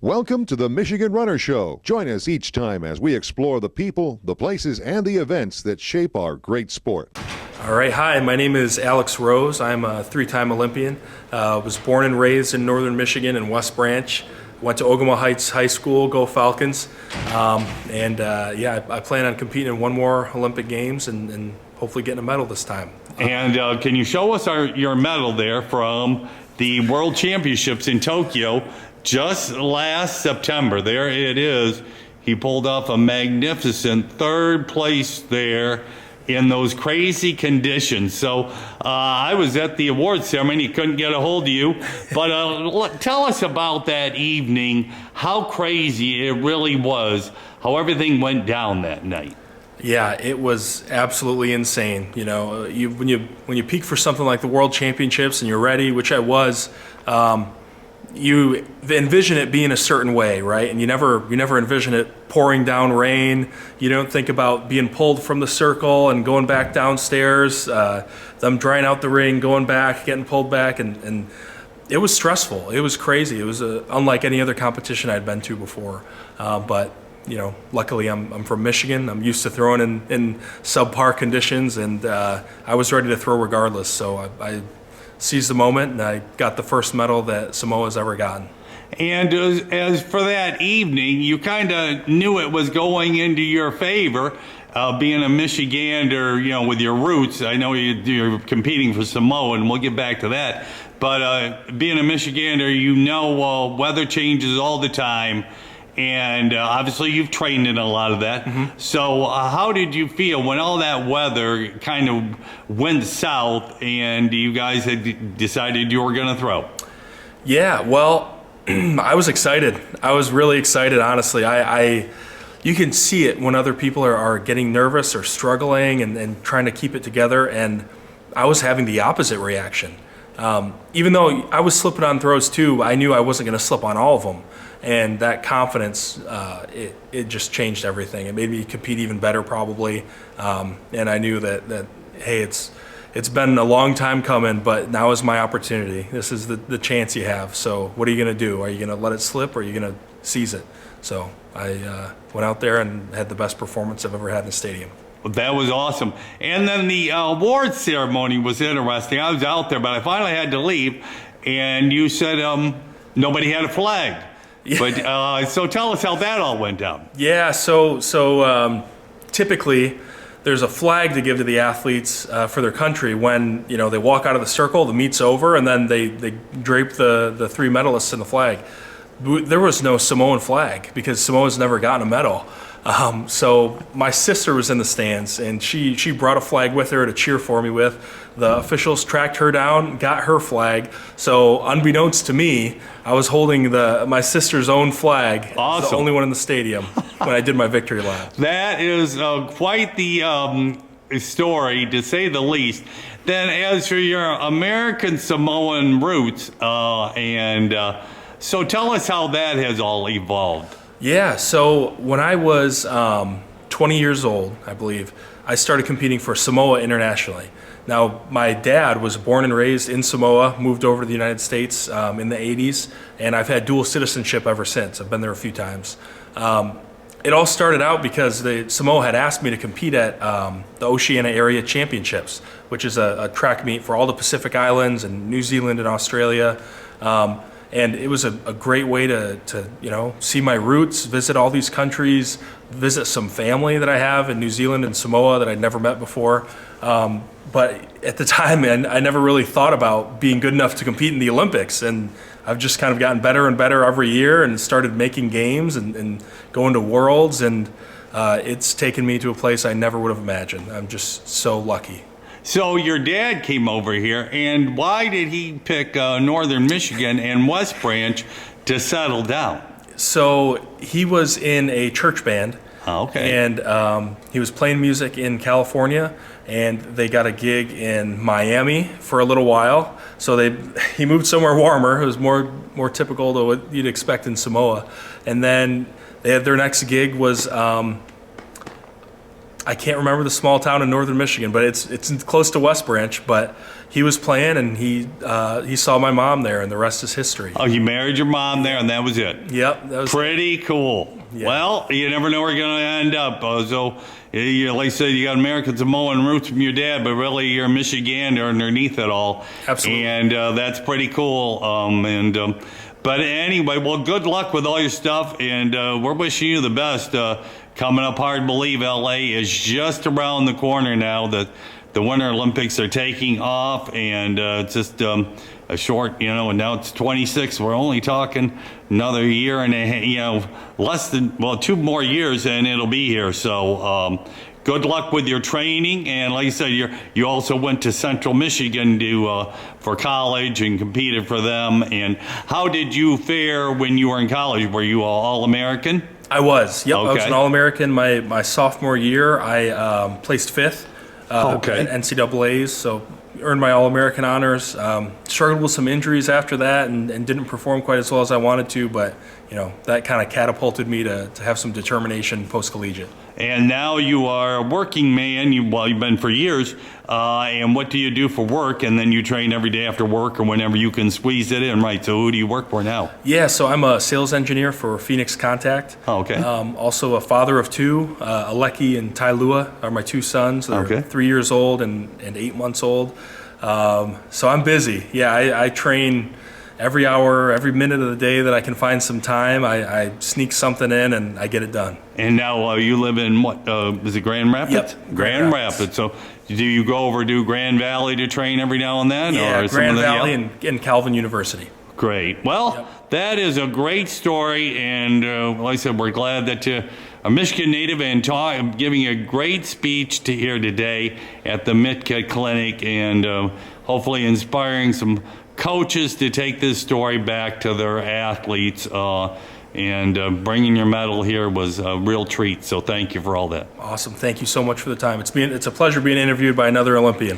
Welcome to the Michigan Runner Show. Join us each time as we explore the people, the places, and the events that shape our great sport. All right, hi, my name is Alex Rose. I'm a three-time Olympian. Was born and raised in northern Michigan in West Branch. Went to Ogama Heights High School, go Falcons. I plan on competing in one more Olympic Games and hopefully getting a medal this time. And can you show us your medal there from the World Championships in Tokyo just last September? There it is. He pulled off a magnificent third place there in those crazy conditions. So I was at the awards ceremony, couldn't get a hold of you, but tell us about that evening, how crazy it really was, how everything went down that night. Yeah, it was absolutely insane. You know, when you peak for something like the World Championships and you're ready, which I was, you envision it being a certain way, right? And you never envision it pouring down rain. You don't think about being pulled from the circle and going back downstairs, them drying out the ring, going back, getting pulled back, and it was stressful. It was crazy. It was unlike any other competition I'd been to before. But you know, luckily I'm from Michigan. I'm used to throwing in subpar conditions, and I was ready to throw regardless. So I seized the moment, and I got the first medal that Samoa's ever gotten. And as for that evening, you kind of knew it was going into your favor, being a Michigander, you know, with your roots. I know you're competing for Samoa, and we'll get back to that. But being a Michigander, you know weather changes all the time. And obviously you've trained in a lot of that. Mm-hmm. So how did you feel when all that weather kind of went south and you guys had decided you were going to throw? Yeah, well, I was excited. I was really excited, honestly. You can see it when other people are getting nervous or struggling and trying to keep it together. And I was having the opposite reaction. Even though I was slipping on throws too, I knew I wasn't going to slip on all of them. And that confidence, it just changed everything. It made me compete even better probably. And I knew that hey, it's been a long time coming, but now is my opportunity. This is the chance you have. So what are you going to do? Are you going to let it slip, or are you going to seize it? So I went out there and had the best performance I've ever had in a stadium. Well, that was awesome. And then the awards ceremony was interesting. I was out there, but I finally had to leave. And you said nobody had a flag. Yeah. But so tell us how that all went down. Yeah, so typically there's a flag to give to the athletes for their country when they walk out of the circle, the meet's over, and then they drape the three medalists in the flag. There was no Samoan flag because Samoa's never gotten a medal. So my sister was in the stands, and she brought a flag with her to cheer for me with. The officials tracked her down, got her flag. So unbeknownst to me, I was holding my sister's own flag. Awesome. The only one in the stadium when I did my victory lap. That is quite the story, to say the least. Then as for your American Samoan roots, so tell us how that has all evolved. Yeah, so when I was 20 years old, I believe, I started competing for Samoa internationally. Now, my dad was born and raised in Samoa, moved over to the United States in the 80s, and I've had dual citizenship ever since. I've been there a few times. It all started out because Samoa had asked me to compete at the Oceania Area Championships, which is a track meet for all the Pacific Islands and New Zealand and Australia. And it was a great way to see my roots, visit all these countries, visit some family that I have in New Zealand and Samoa that I'd never met before. But at the time, I never really thought about being good enough to compete in the Olympics. And I've just kind of gotten better and better every year and started making games and going to Worlds. And it's taken me to a place I never would have imagined. I'm just so lucky. So your dad came over here, and why did he pick northern Michigan and West Branch to settle down? So he was in a church band. Oh, okay. And he was playing music in California, and they got a gig in Miami for a little while. So he moved somewhere warmer. It was more typical to what you'd expect in Samoa. And then their next gig was, I I can't remember the small town in northern Michigan, but it's close to West Branch. But he was playing, and he saw my mom there, and the rest is history. Oh, you married your mom there, and that was it. Yep, that was pretty cool. Yeah. Well, you never know where you're going to end up. So, like I said, you got American Samoan roots from your dad, but really you're a Michigander underneath it all. Absolutely. And that's pretty cool. But anyway, well, good luck with all your stuff, and we're wishing you the best. Coming up, hard to believe LA is just around the corner now. The Winter Olympics are taking off, and it's just a short, and now it's 26. We're only talking another year and less than, 2 more years, and it'll be here. So good luck with your training. And like I said, you also went to Central Michigan for college and competed for them. And how did you fare when you were in college? Were you All-American? I was. Yep, Okay. I was an All-American my sophomore year. I placed 5th Okay. in NCAAs, so earned my All-American honors. Struggled with some injuries after that and didn't perform quite as well as I wanted to, but that kind of catapulted me to have some determination post-collegiate. And now you are a working man. You've been for years. And what do you do for work? And then you train every day after work or whenever you can squeeze it in, right? So who do you work for now? Yeah, so I'm a sales engineer for Phoenix Contact. Oh, okay. Also a father of 2. Aleki and Tailua are my 2 sons. They're Okay. 3 years old and 8 months old. So I'm busy. Yeah, I train every hour, every minute of the day that I can find some time. I sneak something in and I get it done. And now you live in what? Is it Grand Rapids? Yep, Grand Grand Rapids. So do you go over to Grand Valley to train every now and then? Yeah, or Grand Valley Yep. and Calvin University. Great. Well, that is a great story, and like I said, we're glad that you're a Michigan native and giving a great speech here today at the MCFFT Clinic, and hopefully inspiring some coaches to take this story back to their athletes. And bringing your medal here was a real treat. So thank you for all that. Awesome. Thank you so much for the time. It's a pleasure being interviewed by another Olympian.